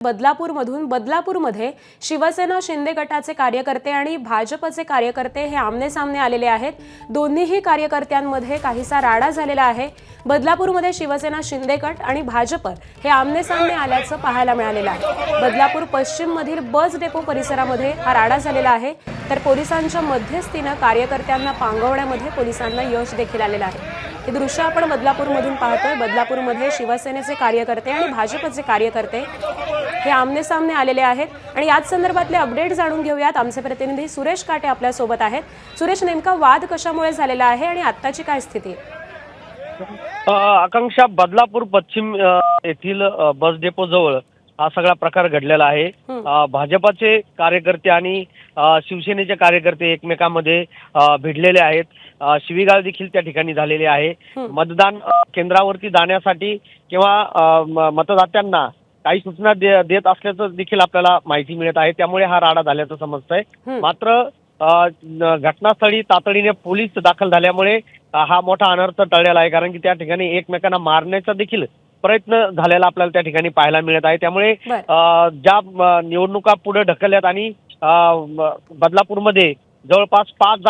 बदलापूरमध्ये शिवसेना शिंदे गटाचे कार्यकर्ते आणि भाजपचे कार्यकर्ते हे आमनेसामने आलेले आहेत। दोन्हीही कार्यकर्त्यांमध्ये काहीसा राडा झालेला आहे। बदलापूरमध्ये शिवसेना शिंदे गट आणि भाजप हे आमनेसामने आल्याचं पाहायला मिळालेलं आहे। बदलापूर पश्चिम मधील बस डेपो परिसरामध्ये हा राडा झालेला आहे, तर पोलिसांच्या मध्यस्थीने कार्यकर्त्यांना पांगवण्यामध्ये पोलिसांना यश देखील आलेलं आहे। हे दृश्य आपण बदलापूरमधून पाहतोय। बदलापूरमध्ये शिवसेनेचे कार्यकर्ते आणि भाजपचे कार्यकर्ते हे आमनेसामने आलेले आहेत आणि याच संदर्भातले अपडेट जाणून घेऊयात। आमचे प्रतिनिधी सुरेश काटे आपल्या सोबत आहेत। सुरेश, नेमका वाद कशामुळे झालेला आहे आणि आत्ताची काय स्थिती आहे? आकांक्षा, बदलापूर पश्चिम येथील बस डेपो जवळ हा सगळा प्रकार घडलेला आहे। भाजपाचे कार्यकर्ते आणि शिवसेनेचे कार्यकर्ते एकमेकांमध्ये भिडलेले आहेत। शिवीगाळ देखील त्या ठिकाणी झालेली आहे। मतदान केंद्रावरती जाण्यासाठी किंवा मतदात्यांना काही सूचना देत असल्याचं देखील आपल्याला माहिती मिळत आहे। त्यामुळे हा राडा झाल्याचं समजतंय। मात्र घटनास्थळी तातडीने पोलीस दाखल झाल्यामुळे हा मोठा अनर्थ टळलेला आहे, कारण की त्या ठिकाणी एकमेकांना मारण्याचा देखील प्रयत्न झालेला आपल्याला त्या ठिकाणी पाहायला मिळत आहे। त्यामुळे ज्या निवडणुका पुढे ढकलल्यात आणि बदलापूरमध्ये जवळपास 5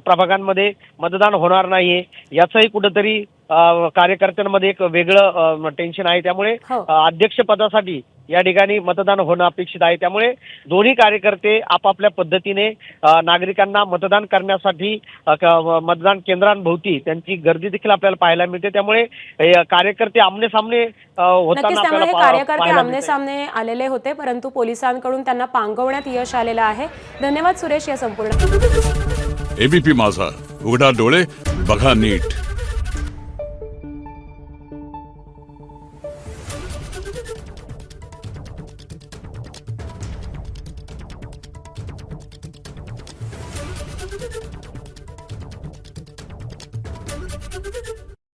प्रभागांमध्ये मतदान होणार नाहीये याचंही कुठेतरी कार्यकर्त्यांमध्ये एक वेगळं टेन्शन आहे। त्यामुळे अध्यक्षपदासाठी या ठिकाणी मतदान होणं अपेक्षित आहे। त्यामुळे दोन्ही कार्यकर्ते आपापल्या पद्धतीने नागरिकांना मतदान करण्यासाठी मतदान केंद्रांभोवती त्यांची गर्दी देखील आपल्याला पाहायला मिळते। त्यामुळे कार्यकर्ते आमनेसामने होताना कार्यकर्ते आमनेसामने आलेले होते, परंतु पोलिसांकडून त्यांना पांगवण्यात यश आलेलं आहे। धन्यवाद सुरेश या संपूर्ण एबीपी माझा, उघडा डोळे बघा नीट। Thank you.